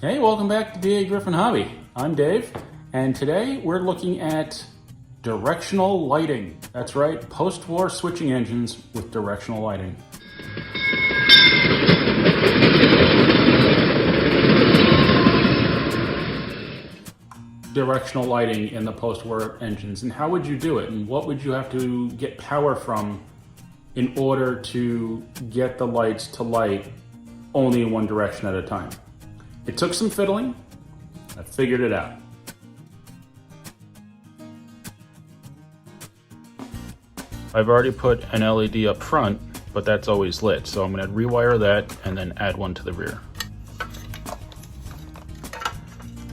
Hey, welcome back to Dagryffyn Hobby. I'm Dave, and today we're looking at directional lighting. That's right, post-war switching engines with directional lighting. Directional lighting in the post-war engines, and how would you do it, and what would you have to get power from in order to get the lights to light only in one direction at a time? It took some fiddling. I figured it out. I've already put an LED up front, but that's always lit, so I'm going to rewire that and then add one to the rear.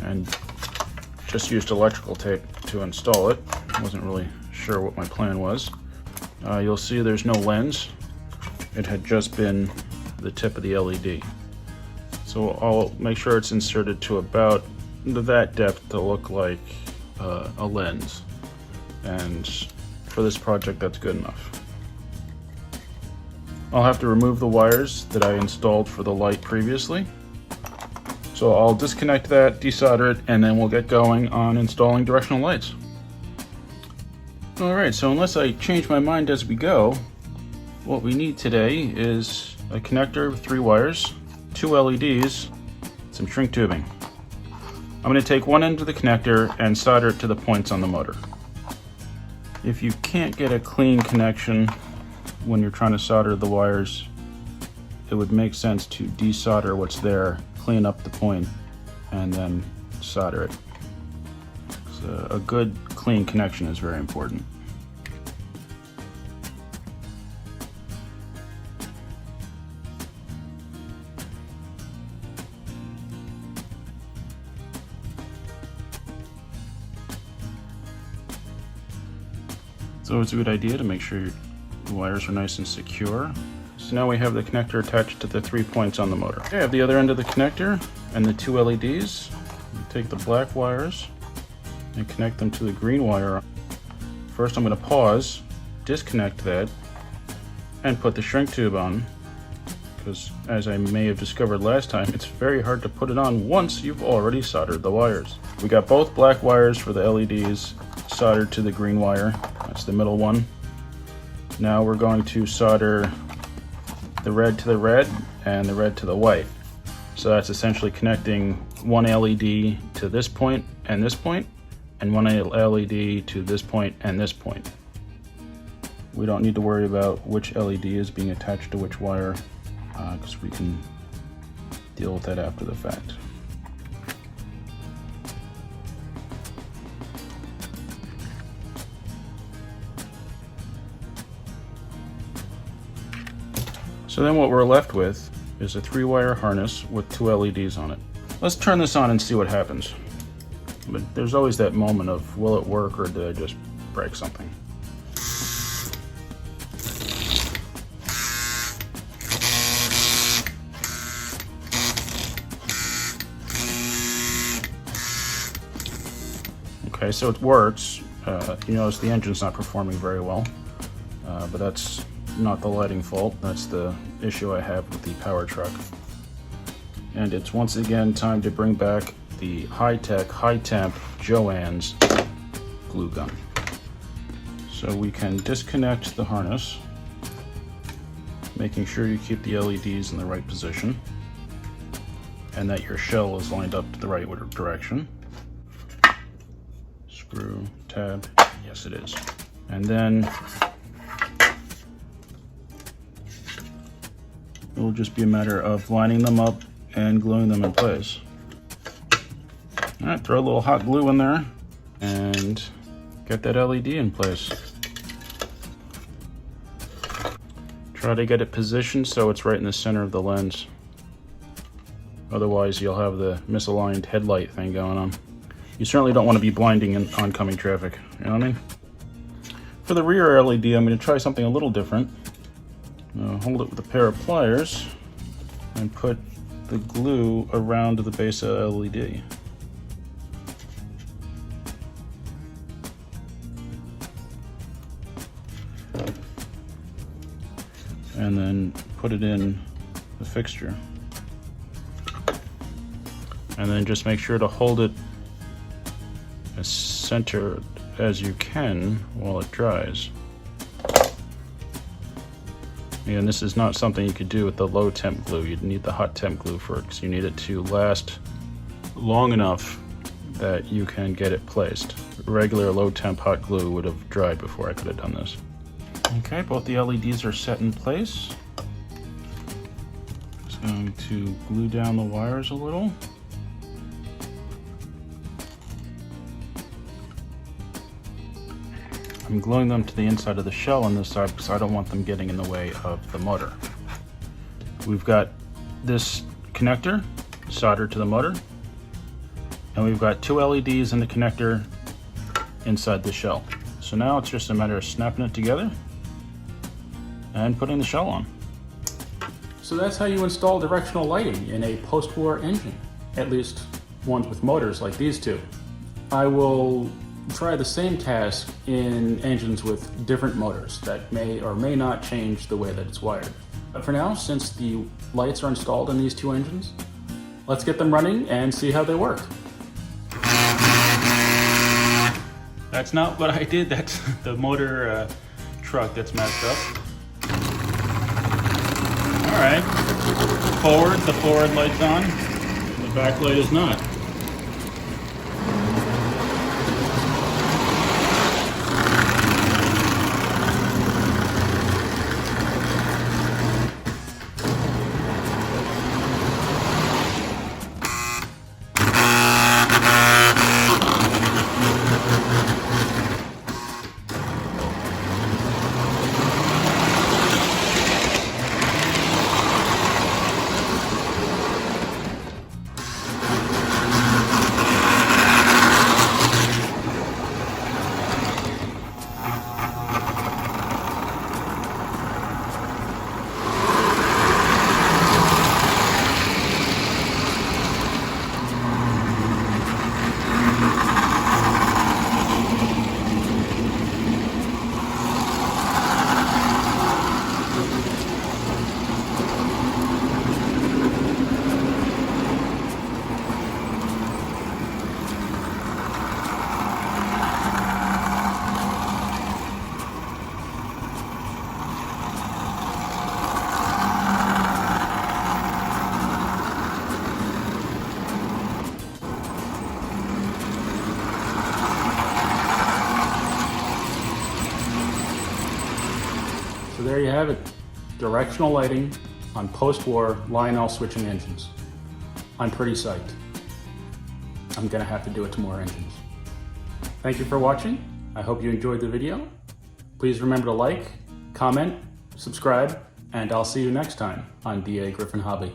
And just used electrical tape to install it. I wasn't really sure what my plan was. You'll see there's no lens. It had just been the tip of the LED. So I'll make sure it's inserted to about that depth to look like a lens. And for this project, that's good enough. I'll have to remove the wires that I installed for the light previously. So I'll disconnect that, desolder it, and then we'll get going on installing directional lights. Alright, so unless I change my mind as we go, what we need today is a connector with 3 wires, 2 LEDs, some shrink tubing. I'm going to take one end of the connector and solder it to the points on the motor. If you can't get a clean connection when you're trying to solder the wires, it would make sense to desolder what's there, clean up the point, and then solder it. So a good clean connection is very important. So it's a good idea to make sure your wires are nice and secure. So now we have the connector attached to the 3 points on the motor. Okay, I have the other end of the connector and the 2 LEDs. You take the black wires and connect them to the green wire. First I'm going to pause, disconnect that, and put the shrink tube on, because as I may have discovered last time, it's very hard to put it on once you've already soldered the wires. We got both black wires for the LEDs soldered to the green wire. That's the middle one. Now we're going to solder the red to the red and the red to the white. So that's essentially connecting one LED to this point, and one LED to this point and this point. We don't need to worry about which LED is being attached to which wire, because we can deal with that after the fact. So then what we're left with is a 3-wire harness with 2 LEDs on it. Let's turn this on and see what happens. But there's always that moment of, will it work or did I just break something? Okay, so it works. You notice the engine's not performing very well, but that's not the lighting fault. That's the issue I have with the power truck. And it's once again time to bring back the high-tech, high-temp Joann's glue gun. So we can disconnect the harness, making sure you keep the LEDs in the right position and that your shell is lined up to the right direction. Screw, tab, yes it is. And then it will just be a matter of lining them up and gluing them in place. All right, throw a little hot glue in there and get that LED in place. Try to get it positioned so it's right in the center of the lens. Otherwise you'll have the misaligned headlight thing going on. You certainly don't want to be blinding in oncoming traffic, you know what I mean? For the rear LED, I'm going to try something a little different. Hold it with a pair of pliers and put the glue around the base of the LED. And then put it in the fixture. And then just make sure to hold it as centered as you can while it dries. And this is not something you could do with the low temp glue. You'd need the hot temp glue for it, because you need it to last long enough that you can get it placed. Regular low temp hot glue would have dried before I could have done this. Okay, both the LEDs are set in place. Just going to glue down the wires a little. I'm gluing them to the inside of the shell on this side because I don't want them getting in the way of the motor. We've got this connector soldered to the motor, and we've got two LEDs in the connector inside the shell. So now it's just a matter of snapping it together and putting the shell on. So that's how you install directional lighting in a post-war engine, at least ones with motors like these two. I will try the same task in engines with different motors that may or may not change the way that it's wired. But for now, since the lights are installed in these two engines, let's get them running and see how they work. That's not what I did, that's the motor truck that's messed up. Alright, the forward light's on, the back light is not. So there you have it, directional lighting on post-war Lionel switching engines. I'm pretty psyched. I'm gonna have to do it to more engines. Thank you for watching. I hope you enjoyed the video. Please remember to like, comment, subscribe, and I'll see you next time on Dagryffyn Hobby.